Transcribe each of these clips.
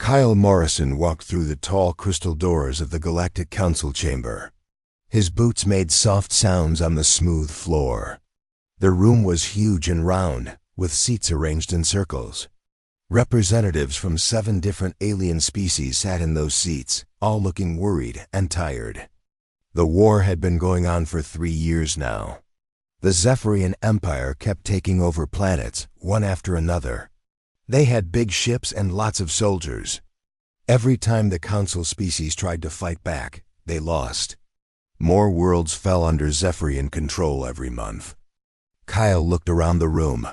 Kyle Morrison walked through the tall crystal doors of the Galactic Council chamber. His boots made soft sounds on the smooth floor. The room was huge and round, with seats arranged in circles. Representatives from 7 different alien species sat in those seats, all looking worried and tired. The war had been going on for 3 years now. The Zephyrian Empire kept taking over planets, one after another. They had big ships and lots of soldiers. Every time the Council species tried to fight back, they lost. More worlds fell under Zephyrian control every month. Kyle looked around the room.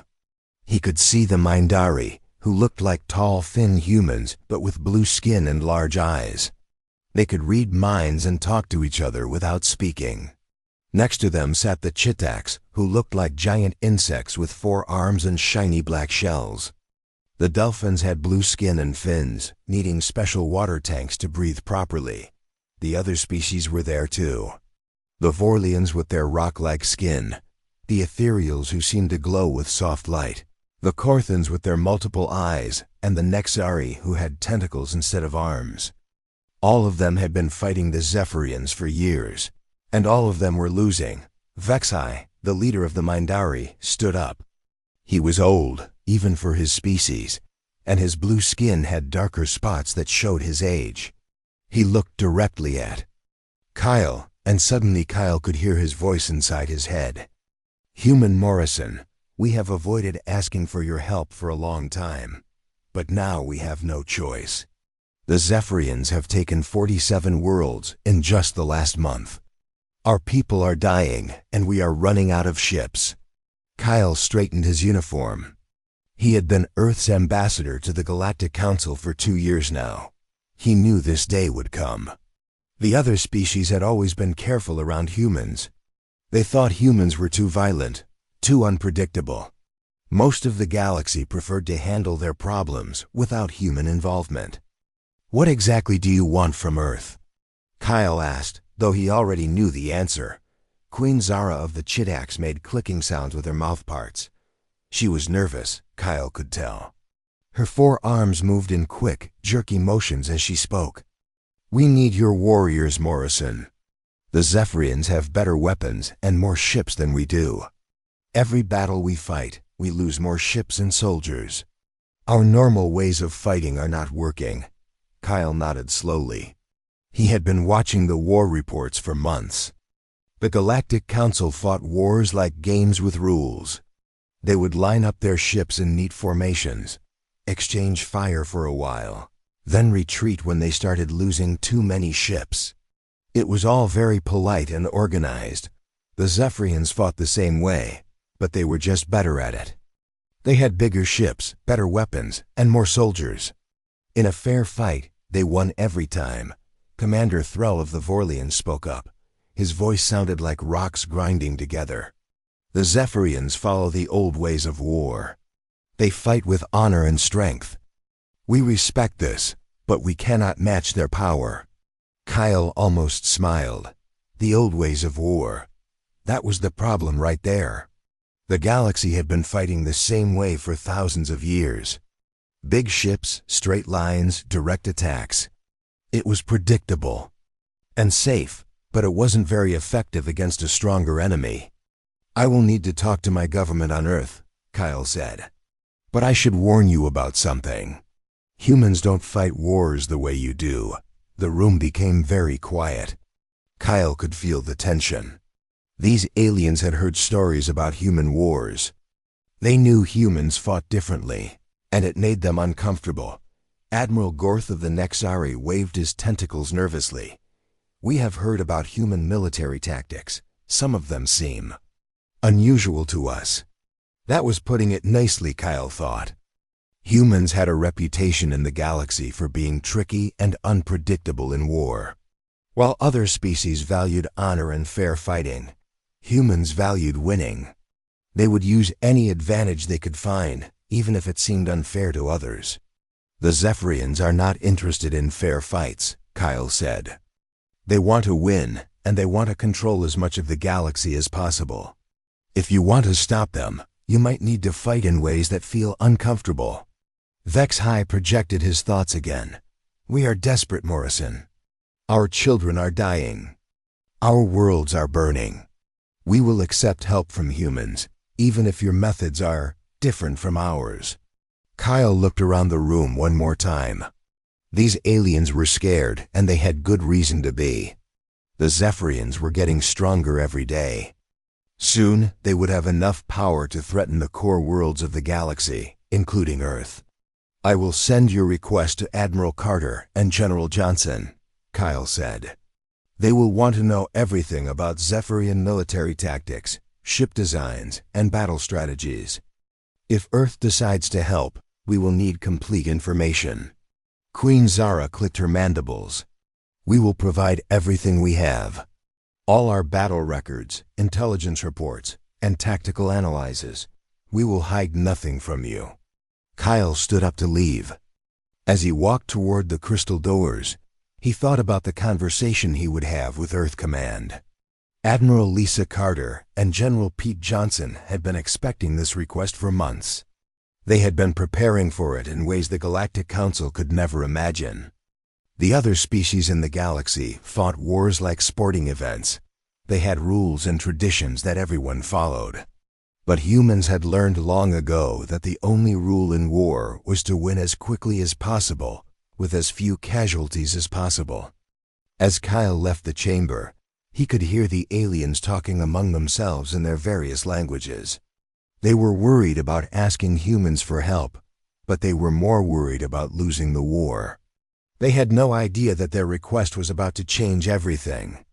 He could see the Mindari, who looked like tall, thin humans, but with blue skin and large eyes. They could read minds and talk to each other without speaking. Next to them sat the Chitaks, who looked like giant insects with 4 arms and shiny black shells. The Delphins had blue skin and fins, needing special water tanks to breathe properly. The other species were there too. The Vorlians with their rock-like skin, the Ethereals who seemed to glow with soft light, the Korthans with their multiple eyes, and the Nexari who had tentacles instead of arms. All of them had been fighting the Zephyrians for years, and all of them were losing. Vexai, the leader of the Mindari, stood up. He was old, even for his species, and his blue skin had darker spots that showed his age. He looked directly at Kyle, and suddenly Kyle could hear his voice inside his head. "Human Morrison, we have avoided asking for your help for a long time, but now we have no choice. The Zephyrians have taken 47 worlds in just the last month. Our people are dying, and we are running out of ships." Kyle straightened his uniform. He had been Earth's ambassador to the Galactic Council for 2 years now. He knew this day would come. The other species had always been careful around humans. They thought humans were too violent, too unpredictable. Most of the galaxy preferred to handle their problems without human involvement. "What exactly do you want from Earth?" Kyle asked, though he already knew the answer. Queen Zara of the Chitaks made clicking sounds with her mouthparts. She was nervous, Kyle could tell. Her 4 arms moved in quick, jerky motions as she spoke. "We need your warriors, Morrison. The Zephyrians have better weapons and more ships than we do. Every battle we fight, we lose more ships and soldiers. Our normal ways of fighting are not working." Kyle nodded slowly. He had been watching the war reports for months. The Galactic Council fought wars like games with rules. They would line up their ships in neat formations, exchange fire for a while, then retreat when they started losing too many ships. It was all very polite and organized. The Zephyrians fought the same way, but they were just better at it. They had bigger ships, better weapons, and more soldiers. In a fair fight, they won every time. Commander Thrall of the Vorlians spoke up. His voice sounded like rocks grinding together. "The Zephyrians follow the old ways of war. They fight with honor and strength. We respect this, but we cannot match their power." Kyle almost smiled. The old ways of war. That was the problem right there. The galaxy had been fighting the same way for thousands of years. Big ships, straight lines, direct attacks. It was predictable and safe, but it wasn't very effective against a stronger enemy. "I will need to talk to my government on Earth," Kyle said. "But I should warn you about something. Humans don't fight wars the way you do." The room became very quiet. Kyle could feel the tension. These aliens had heard stories about human wars. They knew humans fought differently, and it made them uncomfortable. Admiral Gorth of the Nexari waved his tentacles nervously. "We have heard about human military tactics. Some of them seem unusual to us." That was putting it nicely, Kyle thought. Humans had a reputation in the galaxy for being tricky and unpredictable in war. While other species valued honor and fair fighting, humans valued winning. They would use any advantage they could find, even if it seemed unfair to others. "The Zephyrians are not interested in fair fights," Kyle said. "They want to win, and they want to control as much of the galaxy as possible. If you want to stop them, you might need to fight in ways that feel uncomfortable. Vex High projected his thoughts again. We are desperate, Morrison. Our children are dying. Our worlds are burning. We will accept help from humans, even if your methods are different from ours. Kyle looked around the room one more time. These aliens were scared, and they had good reason to be. The Zephyrians were getting stronger every day. Soon, they would have enough power to threaten the core worlds of the galaxy, including Earth. I will send your request to Admiral Carter and General Johnson, Kyle said. They will want to know everything about Zephyrian military tactics, ship designs, and battle strategies. If Earth decides to help, we will need complete information. Queen Zara clicked her mandibles. We will provide everything we have. All our battle records, intelligence reports, and tactical analyses. We will hide nothing from you. Kyle stood up to leave. As he walked toward the crystal doors, he thought about the conversation he would have with Earth Command. Admiral Lisa Carter and General Pete Johnson had been expecting this request for months. They had been preparing for it in ways the Galactic Council could never imagine. The other species in the galaxy fought wars like sporting events. They had rules and traditions that everyone followed. But humans had learned long ago that the only rule in war was to win as quickly as possible, with as few casualties as possible. As Kyle left the chamber, he could hear the aliens talking among themselves in their various languages. They were worried about asking humans for help, but they were more worried about losing the war. They had no idea that their request was about to change everything.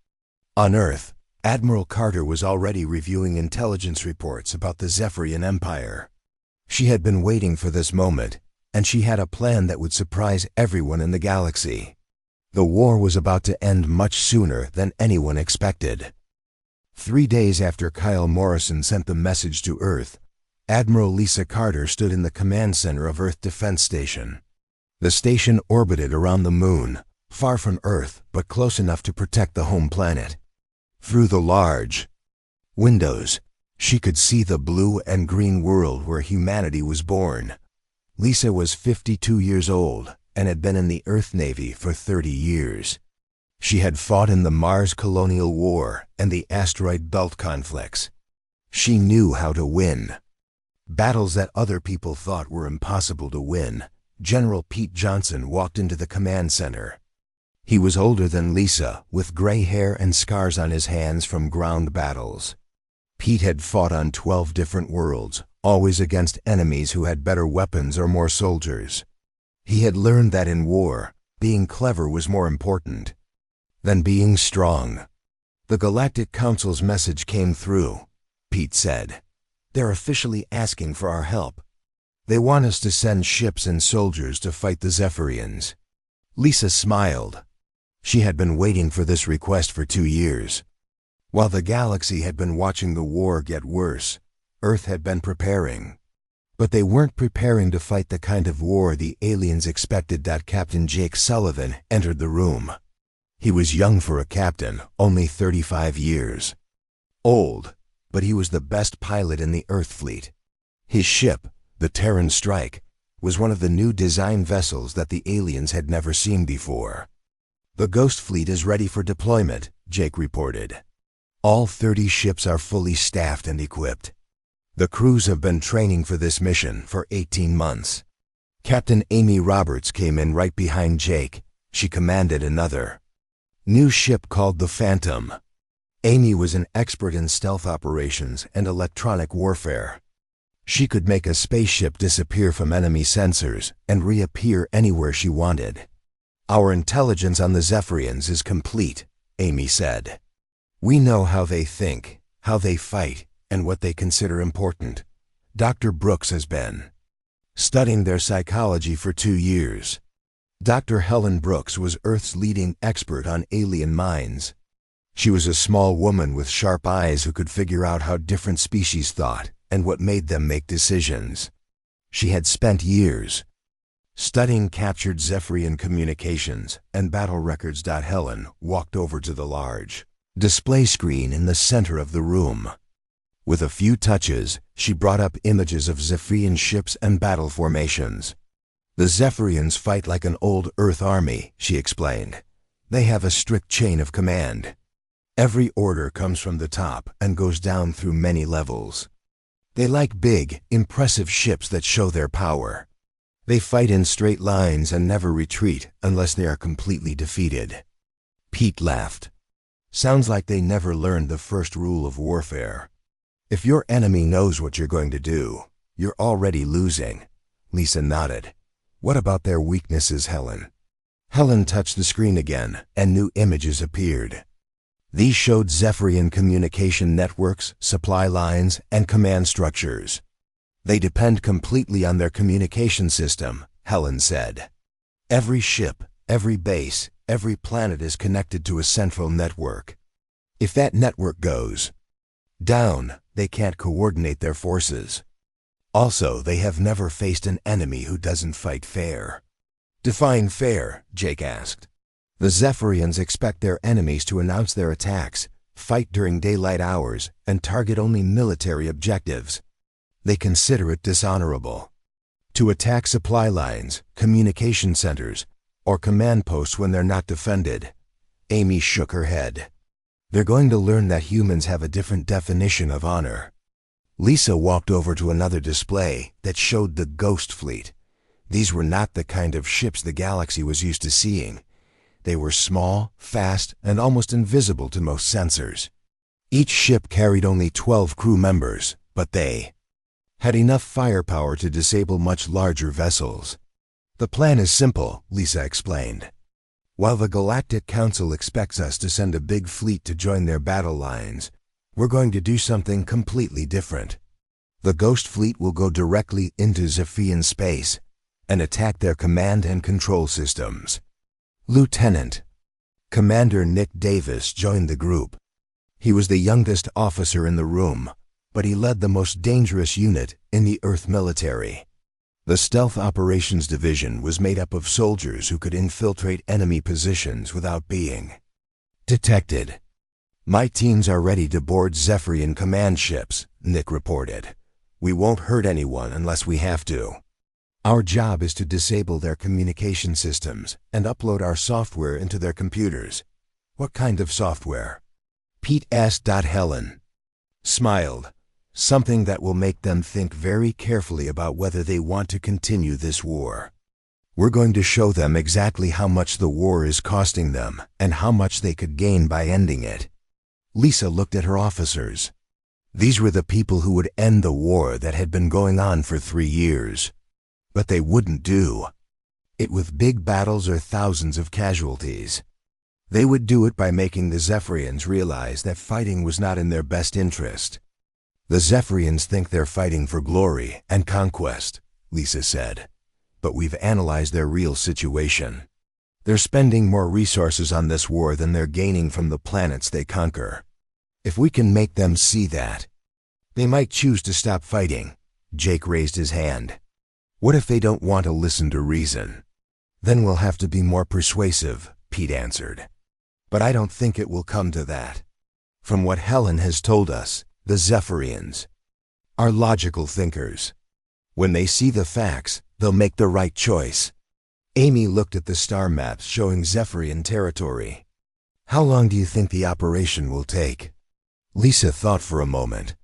On Earth, Admiral Carter was already reviewing intelligence reports about the Zephyrian Empire. She had been waiting for this moment, and she had a plan that would surprise everyone in the galaxy. The war was about to end much sooner than anyone expected. 3 days after Kyle Morrison sent the message to Earth, Admiral Lisa Carter stood in the command center of Earth Defense Station. The station orbited around the moon, far from Earth but close enough to protect the home planet. Through the large windows, she could see the blue and green world where humanity was born. Lisa was 52 years old and had been in the Earth Navy for 30 years. She had fought in the Mars Colonial War and the Asteroid Belt conflicts. She knew how to win. Battles that other people thought were impossible to win. General Pete Johnson walked into the command center. He was older than Lisa, with gray hair and scars on his hands from ground battles. Pete had fought on 12 different worlds, always against enemies who had better weapons or more soldiers. He had learned that in war, being clever was more important than being strong. The Galactic Council's message came through, Pete said. They're officially asking for our help. They want us to send ships and soldiers to fight the Zephyrians. Lisa smiled. She had been waiting for this request for 2 years. While the galaxy had been watching the war get worse, Earth had been preparing. But they weren't preparing to fight the kind of war the aliens expected. Captain Jake Sullivan entered the room. He was young for a captain, only 35 years old, but he was the best pilot in the Earth fleet. His ship, the Terran Strike, was one of the new design vessels that the aliens had never seen before. The Ghost Fleet is ready for deployment, Jake reported. All 30 ships are fully staffed and equipped. The crews have been training for this mission for 18 months. Captain Amy Roberts came in right behind Jake. She commanded another new ship called the Phantom. Amy was an expert in stealth operations and electronic warfare. She could make a spaceship disappear from enemy sensors and reappear anywhere she wanted. Our intelligence on the Zephyrians is complete, Amy said. We know how they think, how they fight, and what they consider important. Dr. Brooks has been studying their psychology for 2 years. Dr. Helen Brooks was Earth's leading expert on alien minds. She was a small woman with sharp eyes who could figure out how different species thought and what made them make decisions. She had spent years studying captured Zephyrian communications and battle records. Helen walked over to the large display screen in the center of the room. With a few touches, she brought up images of Zephyrian ships and battle formations. The Zephyrians fight like an old Earth army, she explained. They have a strict chain of command. Every order comes from the top and goes down through many levels. They like big, impressive ships that show their power. They fight in straight lines and never retreat unless they are completely defeated. Pete laughed. Sounds like they never learned the first rule of warfare. If your enemy knows what you're going to do, you're already losing. Lisa nodded. What about their weaknesses, Helen? Helen touched the screen again, and new images appeared. These showed Zephyrian communication networks, supply lines, and command structures. They depend completely on their communication system, Helen said. Every ship, every base, every planet is connected to a central network. If that network goes down, they can't coordinate their forces. Also, they have never faced an enemy who doesn't fight fair. Define fair, Jake asked. The Zephyrians expect their enemies to announce their attacks, fight during daylight hours, and target only military objectives. They consider it dishonorable to attack supply lines, communication centers, or command posts when they're not defended. Amy shook her head. They're going to learn that humans have a different definition of honor. Lisa walked over to another display that showed the Ghost Fleet. These were not the kind of ships the galaxy was used to seeing. They were small, fast, and almost invisible to most sensors. Each ship carried only 12 crew members, but they had enough firepower to disable much larger vessels. The plan is simple, Lisa explained. While the Galactic Council expects us to send a big fleet to join their battle lines, we're going to do something completely different. The Ghost Fleet will go directly into Zephyrian space and attack their command and control systems. Lieutenant Commander Nick Davis joined the group. He was the youngest officer in the room, but he led the most dangerous unit in the Earth military. The Stealth Operations Division was made up of soldiers who could infiltrate enemy positions without being detected. My teams are ready to board Zephyrian command ships, Nick reported. We won't hurt anyone unless we have to. Our job is to disable their communication systems and upload our software into their computers. What kind of software? Pete asked. Helen smiled. Something that will make them think very carefully about whether they want to continue this war. We're going to show them exactly how much the war is costing them and how much they could gain by ending it. Lisa looked at her officers. These were the people who would end the war that had been going on for 3 years. But they wouldn't do it with big battles or thousands of casualties. They would do it by making the Zephyrians realize that fighting was not in their best interest. The Zephyrians think they're fighting for glory and conquest, Lisa said. But we've analyzed their real situation. They're spending more resources on this war than they're gaining from the planets they conquer. If we can make them see that, they might choose to stop fighting. Jake raised his hand. What if they don't want to listen to reason? Then we'll have to be more persuasive, Pete answered. But I don't think it will come to that. From what Helen has told us, the Zephyrians are logical thinkers. When they see the facts, they'll make the right choice. Amy looked at the star maps showing Zephyrian territory. How long do you think the operation will take? Lisa thought for a moment.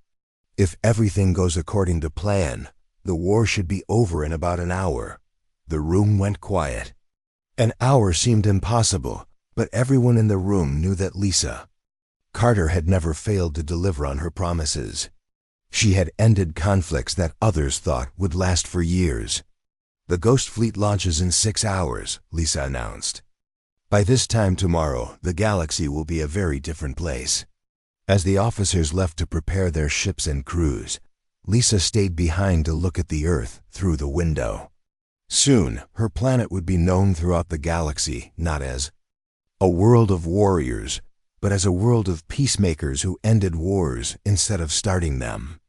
If everything goes according to plan, the war should be over in about an hour. The room went quiet. An hour seemed impossible, but everyone in the room knew that Lisa Carter had never failed to deliver on her promises. She had ended conflicts that others thought would last for years. The Ghost Fleet launches in 6 hours, Lisa announced. By this time tomorrow, the galaxy will be a very different place. As the officers left to prepare their ships and crews, Lisa stayed behind to look at the Earth through the window. Soon, her planet would be known throughout the galaxy not as a world of warriors, but as a world of peacemakers who ended wars instead of starting them.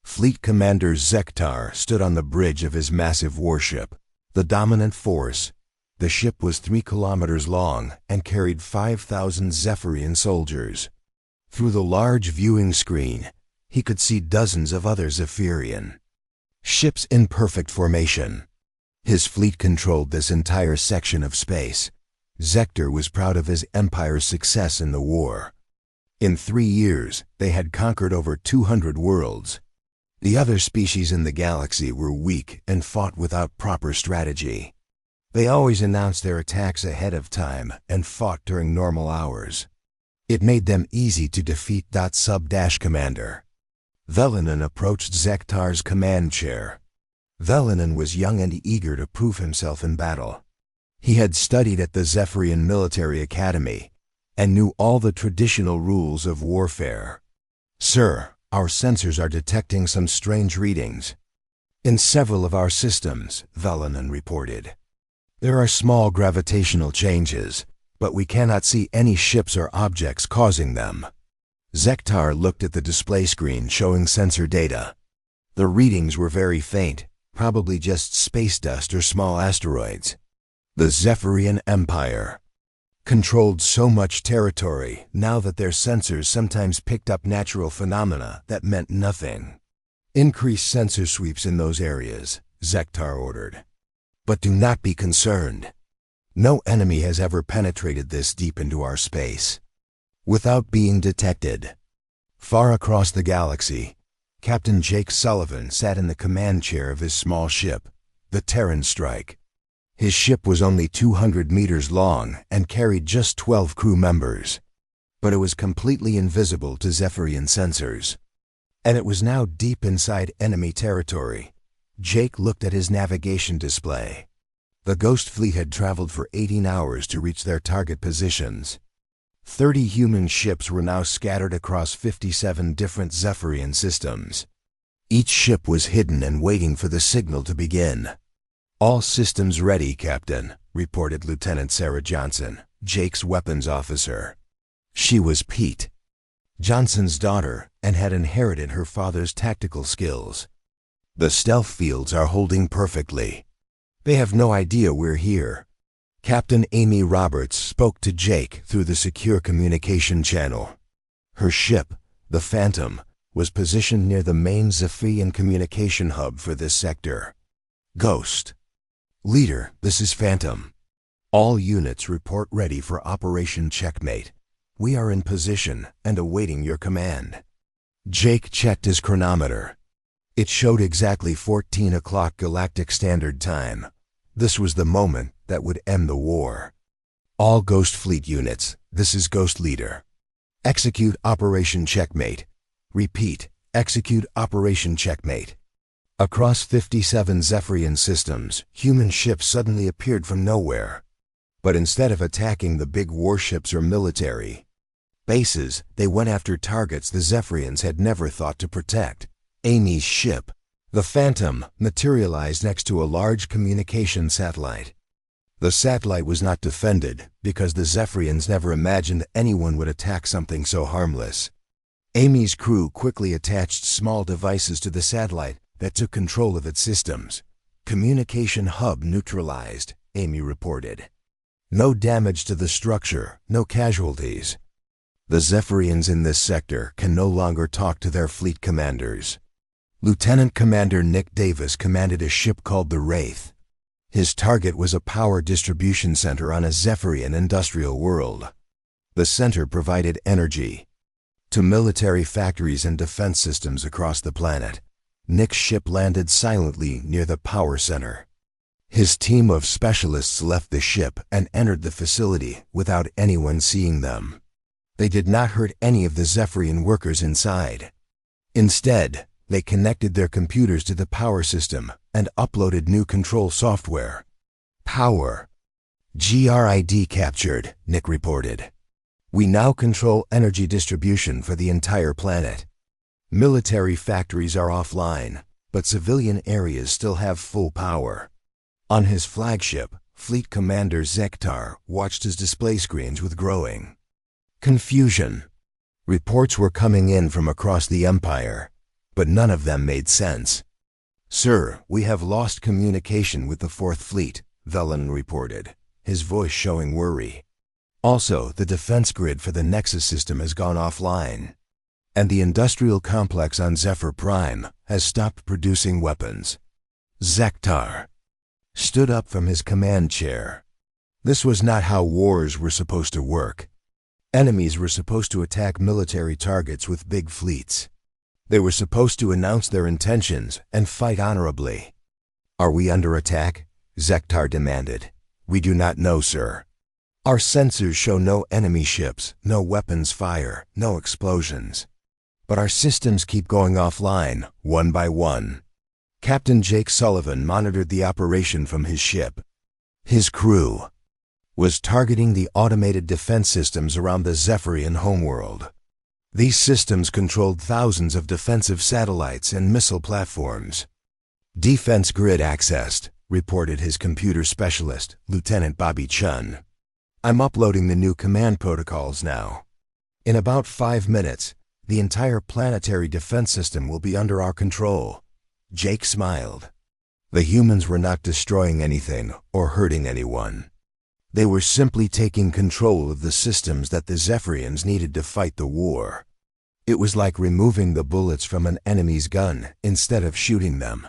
Fleet Commander Zektar stood on the bridge of his massive warship, the dominant force. The ship was 3 kilometers long and carried 5,000 Zephyrian soldiers. Through the large viewing screen, he could see dozens of other Zephyrian ships in perfect formation. His fleet controlled this entire section of space. Zektor was proud of his empire's success in the war. In 3 years, they had conquered over 200 worlds. The other species in the galaxy were weak and fought without proper strategy. They always announced their attacks ahead of time and fought during normal hours. It made them easy to defeat. Commander Velanen approached Zektar's command chair. Velanen was young and eager to prove himself in battle. He had studied at the Zephyrian Military Academy and knew all the traditional rules of warfare. "Sir, our sensors are detecting some strange readings in several of our systems," Velanen reported. "There are small gravitational changes, but we cannot see any ships or objects causing them." Zektar looked at the display screen showing sensor data. The readings were very faint, probably just space dust or small asteroids. The Zephyrian Empire controlled so much territory now that their sensors sometimes picked up natural phenomena that meant nothing. "Increase sensor sweeps in those areas," Zektar ordered. "But do not be concerned. No enemy has ever penetrated this deep into our space without being detected." Far across the galaxy, Captain Jake Sullivan sat in the command chair of his small ship, the Terran Strike. His ship was only 200 meters long and carried just 12 crew members. But it was completely invisible to Zephyrian sensors. And it was now deep inside enemy territory. Jake looked at his navigation display. The Ghost Fleet had traveled for 18 hours to reach their target positions. 30 human ships were now scattered across 57 different Zephyrian systems. Each ship was hidden and waiting for the signal to begin. "All systems ready, Captain," reported Lieutenant Sarah Johnson, Jake's weapons officer. She was Pete Johnson's daughter and had inherited her father's tactical skills. "The stealth fields are holding perfectly. They have no idea we're here." Captain Amy Roberts spoke to Jake through the secure communication channel. Her ship, the Phantom, was positioned near the main Zephyrian communication hub for this sector. "Ghost. Leader, this is Phantom. All units report ready for Operation Checkmate. We are in position and awaiting your command." Jake checked his chronometer. It showed exactly 14 o'clock Galactic Standard Time. This was the moment that would end the war. "All Ghost Fleet units, this is Ghost Leader. Execute Operation Checkmate. Repeat, execute Operation Checkmate." Across 57 Zephyrian systems, human ships suddenly appeared from nowhere. But instead of attacking the big warships or military bases, they went after targets the Zephyrians had never thought to protect. Amy's ship, the Phantom, materialized next to a large communication satellite. The satellite was not defended because the Zephyrians never imagined anyone would attack something so harmless. Amy's crew quickly attached small devices to the satellite that took control of its systems. "Communication hub neutralized," Amy reported. "No damage to the structure, no casualties." The Zephyrians in this sector can no longer talk to their fleet commanders. Lieutenant Commander Nick Davis commanded a ship called the Wraith. His target was a power distribution center on a Zephyrian industrial world. The center provided energy to military factories and defense systems across the planet. Nick's ship landed silently near the power center. His team of specialists left the ship and entered the facility without anyone seeing them. They did not hurt any of the Zephyrian workers inside. Instead, they connected their computers to the power system and uploaded new control software. "Power. GRID captured," Nick reported. "We now control energy distribution for the entire planet. Military factories are offline, but civilian areas still have full power." On his flagship, Fleet Commander Zektar watched his display screens with growing confusion. Reports were coming in from across the Empire, but none of them made sense. "Sir, we have lost communication with the Fourth Fleet," Velanen reported, his voice showing worry. "Also, the defense grid for the Nexus system has gone offline, and the industrial complex on Zephyr Prime has stopped producing weapons." "Zektar, stood up from his command chair. This was not how wars were supposed to work. Enemies were supposed to attack military targets with big fleets. They were supposed to announce their intentions and fight honorably. "Are we under attack?" Zektar demanded. "We do not know, sir. Our sensors show no enemy ships, no weapons fire, no explosions. But our systems keep going offline, one by one." Captain Jake Sullivan monitored the operation from his ship. His crew was targeting the automated defense systems around the Zephyrian homeworld. These systems controlled thousands of defensive satellites and missile platforms. "Defense grid accessed," reported his computer specialist, Lieutenant Bobby Chun. "I'm uploading the new command protocols now. In about 5 minutes, the entire planetary defense system will be under our control." Jake smiled. The humans were not destroying anything or hurting anyone. They were simply taking control of the systems that the Zephyrians needed to fight the war. It was like removing the bullets from an enemy's gun instead of shooting them.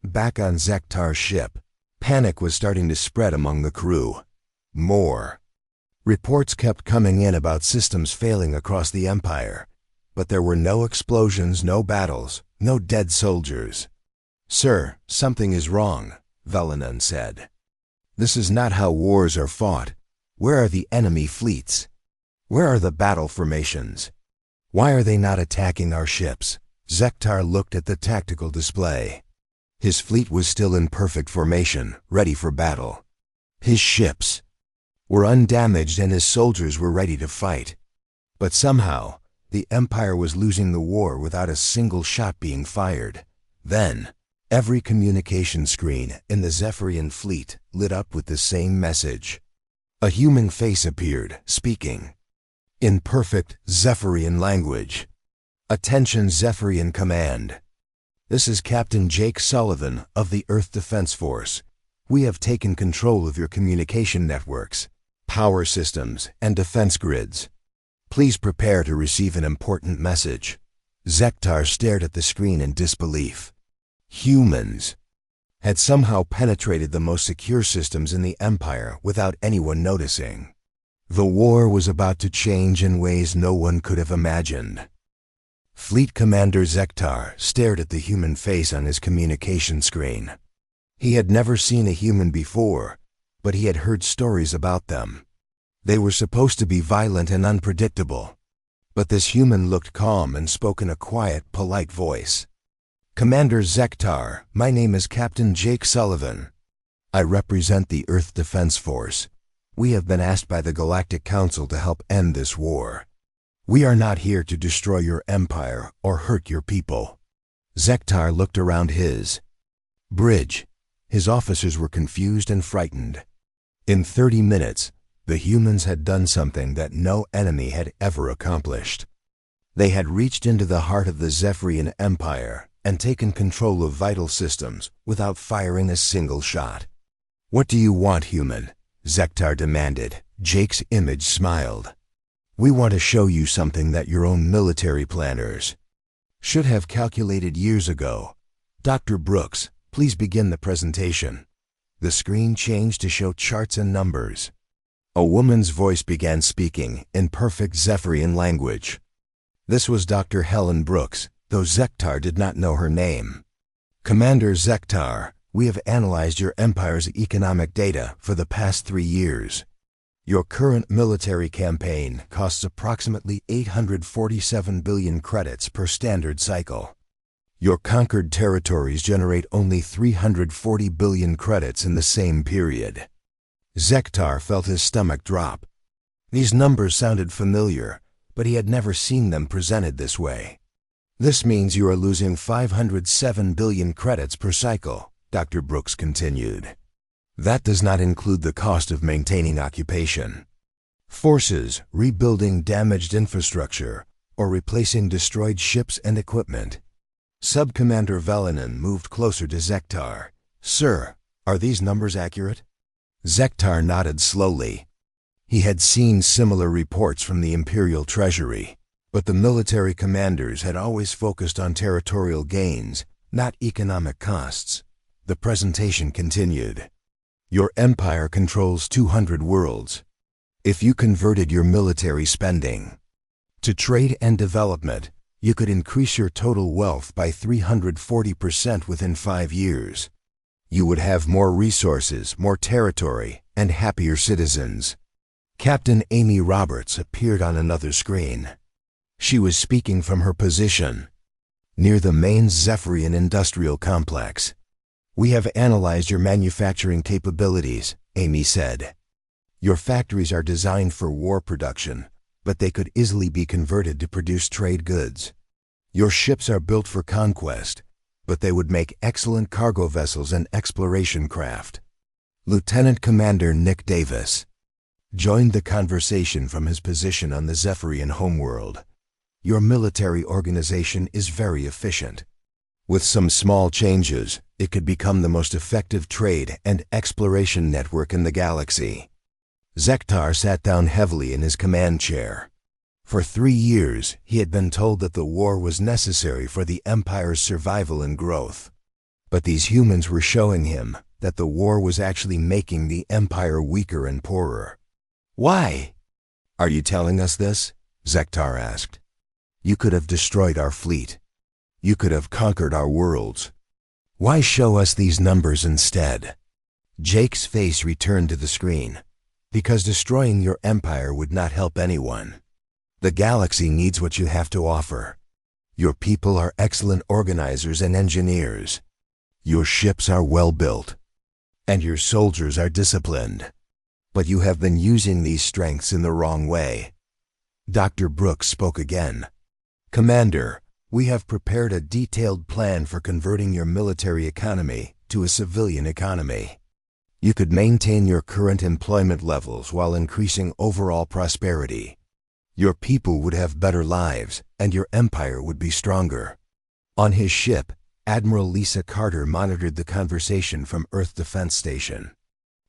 Back on Zektar's ship, panic was starting to spread among the crew. More reports kept coming in about systems failing across the Empire, but there were no explosions, no battles, no dead soldiers. "Sir, something is wrong," Velanen said. "This is not how wars are fought. Where are the enemy fleets? Where are the battle formations? Why are they not attacking our ships?" Zektar looked at the tactical display. His fleet was still in perfect formation, ready for battle. His ships were undamaged and his soldiers were ready to fight. But somehow, the Empire was losing the war without a single shot being fired. Then, every communication screen in the Zephyrian fleet lit up with the same message. A human face appeared, speaking in perfect Zephyrian language. "Attention Zephyrian Command. This is Captain Jake Sullivan of the Earth Defense Force. We have taken control of your communication networks, power systems, and defense grids. Please prepare to receive an important message." Zektar stared at the screen in disbelief. Humans had somehow penetrated the most secure systems in the Empire without anyone noticing. The war was about to change in ways no one could have imagined. Fleet Commander Zektar stared at the human face on his communication screen. He had never seen a human before, but he had heard stories about them. They were supposed to be violent and unpredictable. But this human looked calm and spoke in a quiet, polite voice. "Commander Zektar, my name is Captain Jake Sullivan. I represent the Earth Defense Force. We have been asked by the Galactic Council to help end this war. We are not here to destroy your empire or hurt your people." Zektar looked around his bridge. His officers were confused and frightened. In 30 minutes, the humans had done something that no enemy had ever accomplished. They had reached into the heart of the Zephyrian Empire and taken control of vital systems without firing a single shot. "What do you want, human?" Zektar demanded. Jake's image smiled. "We want to show you something that your own military planners should have calculated years ago. Dr. Brooks, please begin the presentation." The screen changed to show charts and numbers. A woman's voice began speaking in perfect Zephyrian language. This was Dr. Helen Brooks, though Zektar did not know her name. "Commander Zektar, we have analyzed your empire's economic data for the past 3 years. Your current military campaign costs approximately 847 billion credits per standard cycle. Your conquered territories generate only 340 billion credits in the same period." Zektar felt his stomach drop. These numbers sounded familiar, but he had never seen them presented this way. "This means you are losing 507 billion credits per cycle," Dr. Brooks continued. "That does not include the cost of maintaining occupation forces, rebuilding damaged infrastructure, or replacing destroyed ships and equipment." Sub-Commander Velanen moved closer to Zektar. "Sir, are these numbers accurate?" Zektar nodded slowly. He had seen similar reports from the Imperial Treasury, but the military commanders had always focused on territorial gains, not economic costs. The presentation continued. Your empire controls 200 worlds. If you converted your military spending to trade and development, you could increase your total wealth by 340% within 5 years. You would have more resources, more territory, and happier citizens. Captain Amy Roberts appeared on another screen. She was speaking from her position near the main Zephyrian industrial complex. "We have analyzed your manufacturing capabilities," Amy said. "Your factories are designed for war production, but they could easily be converted to produce trade goods. Your ships are built for conquest, but they would make excellent cargo vessels and exploration craft." Lieutenant Commander Nick Davis joined the conversation from his position on the Zephyrian homeworld. "Your military organization is very efficient. With some small changes, it could become the most effective trade and exploration network in the galaxy." Zektar sat down heavily in his command chair. For 3 years, he had been told that the war was necessary for the Empire's survival and growth. But these humans were showing him that the war was actually making the Empire weaker and poorer. "Why? Are you telling us this?" Zektar asked. "You could have destroyed our fleet. You could have conquered our worlds. Why show us these numbers instead?" Jake's face returned to the screen. "Because destroying your empire would not help anyone. The galaxy needs what you have to offer. Your people are excellent organizers and engineers. Your ships are well built. And your soldiers are disciplined. But you have been using these strengths in the wrong way." Dr. Brooks spoke again. "Commander, we have prepared a detailed plan for converting your military economy to a civilian economy. You could maintain your current employment levels while increasing overall prosperity. Your people would have better lives, and your empire would be stronger." On his ship, Admiral Lisa Carter monitored the conversation from Earth Defense Station.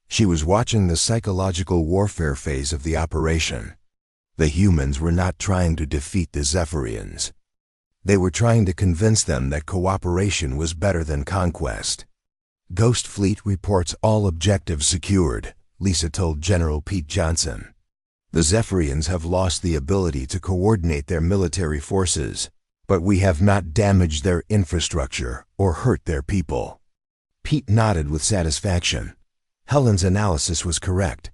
She was watching the psychological warfare phase of the operation. The humans were not trying to defeat the Zephyrians. They were trying to convince them that cooperation was better than conquest. "Ghost Fleet reports all objectives secured," Lisa told General Pete Johnson. "The Zephyrians have lost the ability to coordinate their military forces, but we have not damaged their infrastructure or hurt their people." Pete nodded with satisfaction. Helen's analysis was correct.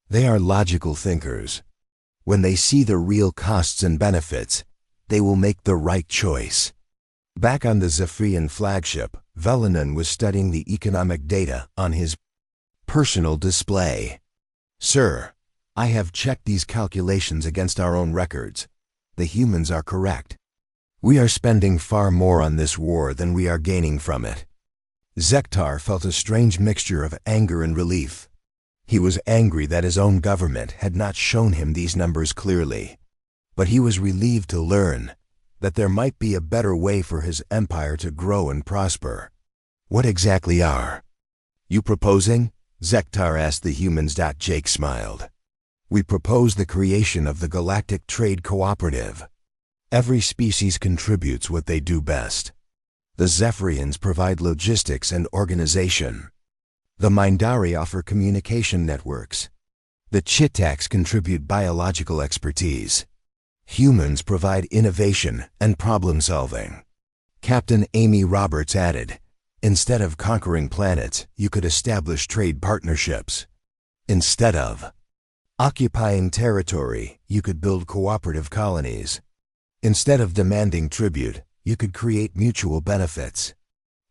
They are logical thinkers. When they see the real costs and benefits, they will make the right choice. Back on the Zephyrian flagship, Velenon was studying the economic data on his personal display. "Sir, I have checked these calculations against our own records. The humans are correct. We are spending far more on this war than we are gaining from it." Zektar felt a strange mixture of anger and relief. He was angry that his own government had not shown him these numbers clearly. But he was relieved to learn that there might be a better way for his empire to grow and prosper. "What exactly are you proposing?" Zektar asked the humans. Jake smiled. "We propose the creation of the Galactic Trade Cooperative. Every species contributes what they do best. The Zephyrians provide logistics and organization. The Mindari offer communication networks. The Chitaks contribute biological expertise. Humans provide innovation and problem-solving." Captain Amy Roberts added, "Instead of conquering planets, you could establish trade partnerships. Instead of occupying territory, you could build cooperative colonies. Instead of demanding tribute, you could create mutual benefits."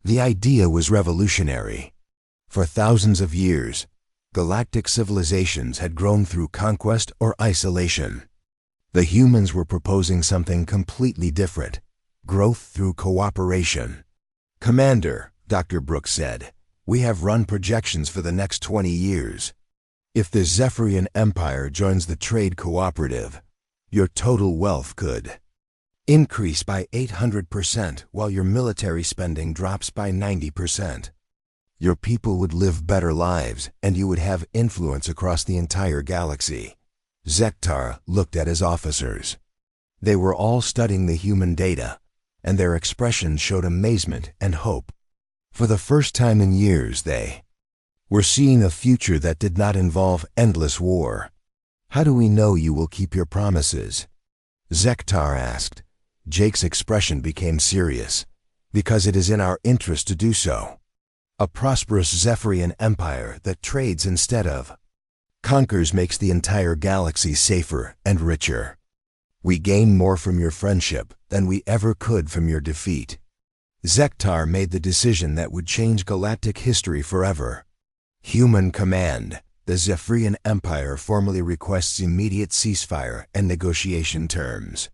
The idea was revolutionary. For thousands of years, galactic civilizations had grown through conquest or isolation. The humans were proposing something completely different: growth through cooperation. "Commander," Dr. Brooks said, "we have run projections for the next 20 years. If the Zephyrian Empire joins the trade cooperative, your total wealth could increase by 800% while your military spending drops by 90%. Your people would live better lives, and you would have influence across the entire galaxy." Zektar looked at his officers. They were all studying the human data, and their expressions showed amazement and hope. For the first time in years, they We're seeing a future that did not involve endless war. How do we know you will keep your promises? Zektar asked. Jake's expression became serious. Because it is in our interest to do so. A prosperous Zephyrian empire that trades instead of conquers makes the entire galaxy safer and richer. We gain more from your friendship than we ever could from your defeat. Zektar made the decision that would change galactic history forever. Human command. The Zephyrian Empire formally requests immediate ceasefire and negotiation terms.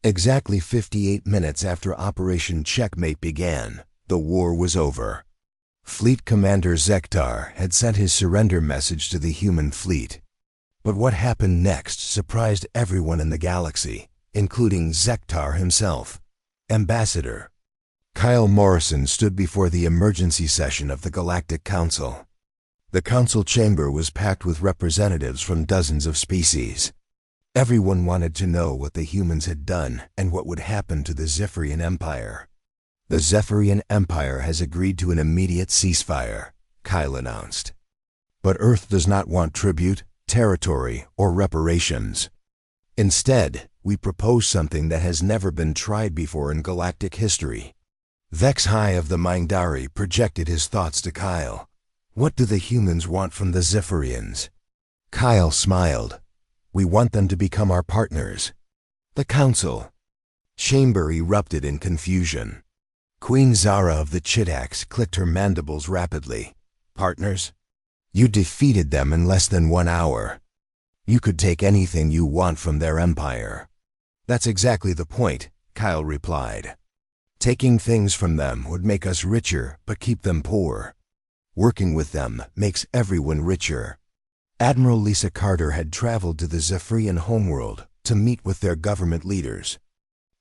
Exactly 58 minutes after Operation Checkmate began, the war was over. Fleet Commander Zektar had sent his surrender message to the human fleet. But what happened next surprised everyone in the galaxy, including Zektar himself. Ambassador Kyle Morrison stood before the emergency session of the Galactic Council. The council chamber was packed with representatives from dozens of species. Everyone wanted to know what the humans had done and what would happen to the Zephyrian Empire. The Zephyrian Empire has agreed to an immediate ceasefire, Kyle announced. But Earth does not want tribute, territory, or reparations. Instead, we propose something that has never been tried before in galactic history. Vex High of the Mindari projected his thoughts to Kyle. What do the humans want from the Zephyrians? Kyle smiled. We want them to become our partners. The council chamber erupted in confusion. Queen Zara of the Chitax clicked her mandibles rapidly. Partners? You defeated them in less than 1 hour. You could take anything you want from their empire. That's exactly the point, Kyle replied. Taking things from them would make us richer but keep them poor. Working with them makes everyone richer. Admiral Lisa Carter had traveled to the Zephyrian homeworld to meet with their government leaders.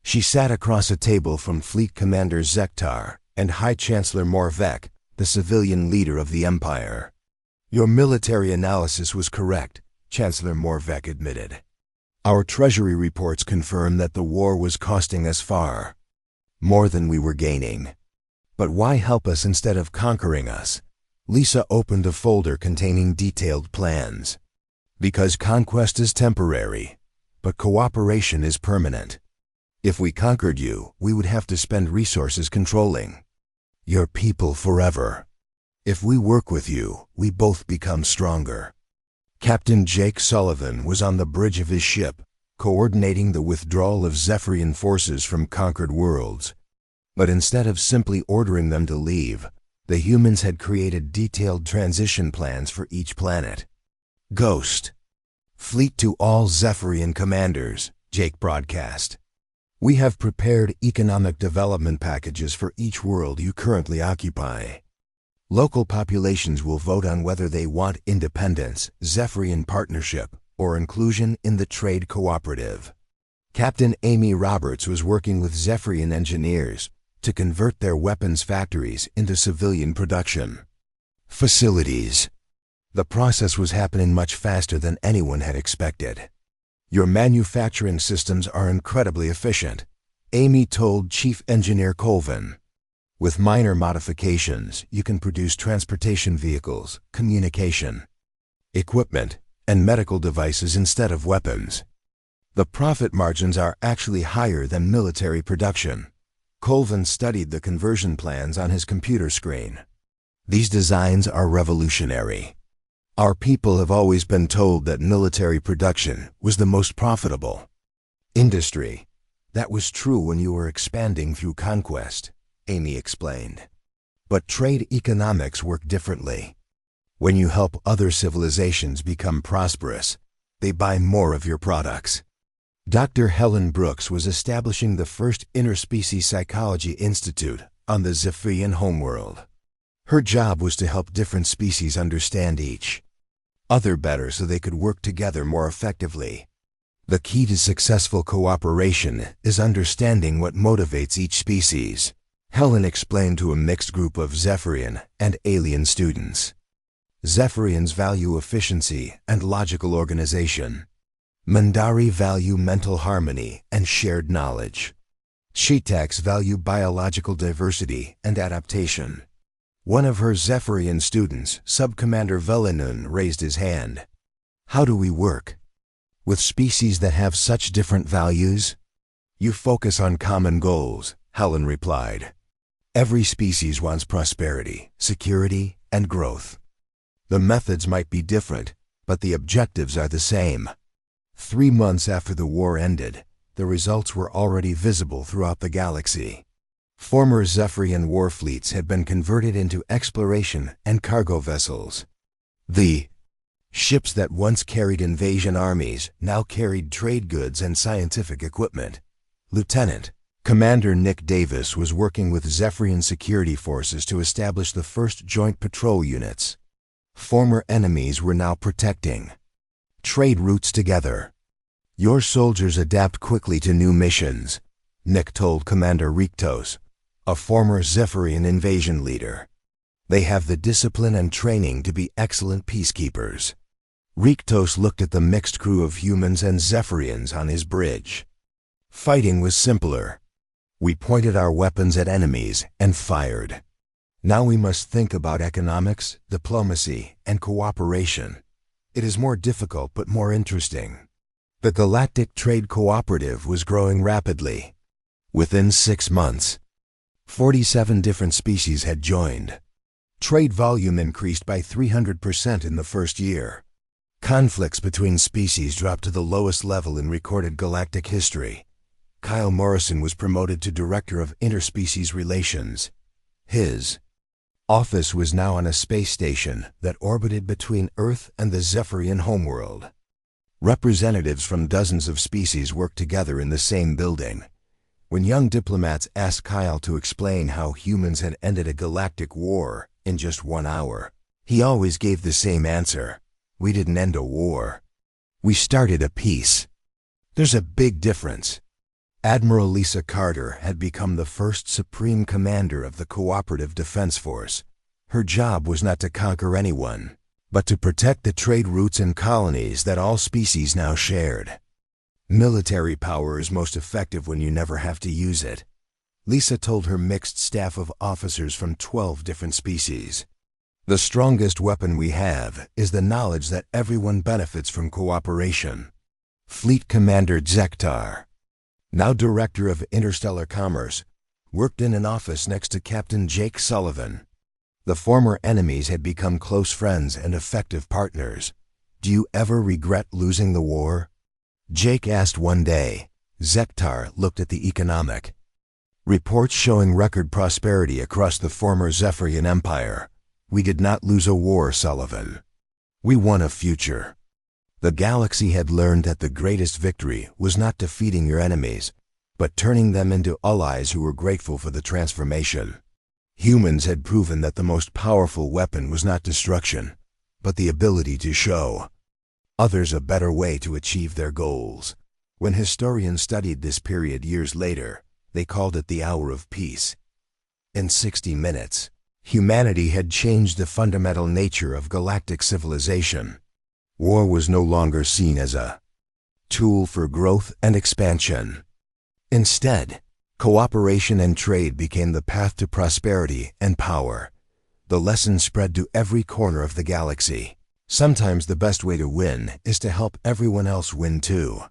She sat across a table from Fleet Commander Zektar and High Chancellor Morvek, the civilian leader of the Empire. Your military analysis was correct, Chancellor Morvek admitted. Our treasury reports confirm that the war was costing us far more than we were gaining. But why help us instead of conquering us? Lisa opened a folder containing detailed plans. Because conquest is temporary, but cooperation is permanent. If we conquered you, we would have to spend resources controlling your people forever. If we work with you, we both become stronger. Captain Jake Sullivan was on the bridge of his ship, coordinating the withdrawal of Zephyrian forces from conquered worlds. But instead of simply ordering them to leave, the humans had created detailed transition plans for each planet. Ghost. Fleet to all Zephyrian commanders, Jake broadcast. We have prepared economic development packages for each world you currently occupy. Local populations will vote on whether they want independence, Zephyrian partnership, or inclusion in the trade cooperative. Captain Amy Roberts was working with Zephyrian engineers to convert their weapons factories into civilian production facilities. The process was happening much faster than anyone had expected. Your manufacturing systems are incredibly efficient, Amy told Chief Engineer Colvin. With minor modifications, you can produce transportation vehicles, communication equipment, and medical devices instead of weapons. The profit margins are actually higher than military production. Colvin studied the conversion plans on his computer screen. These designs are revolutionary. Our people have always been told that military production was the most profitable industry. That was true when you were expanding through conquest, Amy explained. But trade economics work differently. When you help other civilizations become prosperous, they buy more of your products. Dr. Helen Brooks was establishing the first interspecies psychology institute on the Zephyrian homeworld. Her job was to help different species understand each other better so they could work together more effectively. The key to successful cooperation is understanding what motivates each species, Helen explained to a mixed group of Zephyrian and alien students. Zephyrians value efficiency and logical organization. Mindari value mental harmony and shared knowledge. Chitax value biological diversity and adaptation. One of her Zephyrian students, Sub-Commander Velinun, raised his hand. How do we work? With species that have such different values? You focus on common goals, Helen replied. Every species wants prosperity, security, and growth. The methods might be different, but the objectives are the same. 3 months after the war ended, the results were already visible throughout the galaxy. Former Zephyrian war fleets had been converted into exploration and cargo vessels. The ships that once carried invasion armies now carried trade goods and scientific equipment. Lieutenant Commander Nick Davis was working with Zephyrian security forces to establish the first joint patrol units. Former enemies were now protecting trade routes together. Your soldiers adapt quickly to new missions, Nick told Commander Riktos, a former Zephyrian invasion leader. They have the discipline and training to be excellent peacekeepers. Riktos looked at the mixed crew of humans and Zephyrians on his bridge. Fighting was simpler. We pointed our weapons at enemies and fired. Now we must think about economics, diplomacy, and cooperation. It is more difficult but more interesting. The Galactic Trade Cooperative was growing rapidly. Within 6 months, 47 different species had joined. Trade volume increased by 300% in the first year. Conflicts between species dropped to the lowest level in recorded galactic history. Kyle Morrison was promoted to Director of Interspecies Relations. His office was now on a space station that orbited between Earth and the Zephyrian homeworld. Representatives from dozens of species worked together in the same building. When young diplomats asked Kyle to explain how humans had ended a galactic war in just 1 hour, he always gave the same answer. We didn't end a war. We started a peace. There's a big difference. Admiral Lisa Carter had become the first Supreme Commander of the Cooperative Defense Force. Her job was not to conquer anyone, but to protect the trade routes and colonies that all species now shared. Military power is most effective when you never have to use it, Lisa told her mixed staff of officers from 12 different species. The strongest weapon we have is the knowledge that everyone benefits from cooperation. Fleet Commander Zektar, now Director of Interstellar Commerce, worked in an office next to Captain Jake Sullivan. The former enemies had become close friends and effective partners. Do you ever regret losing the war? Jake asked one day. Zektar looked at the economic reports showing record prosperity across the former Zephyrian Empire. We did not lose a war, Sullivan. We won a future. The galaxy had learned that the greatest victory was not defeating your enemies, but turning them into allies who were grateful for the transformation. Humans had proven that the most powerful weapon was not destruction, but the ability to show others a better way to achieve their goals. When historians studied this period years later, they called it the Hour of Peace. In 60 minutes, humanity had changed the fundamental nature of galactic civilization. War was no longer seen as a tool for growth and expansion. Instead, cooperation and trade became the path to prosperity and power. The lesson spread to every corner of the galaxy. Sometimes the best way to win is to help everyone else win too.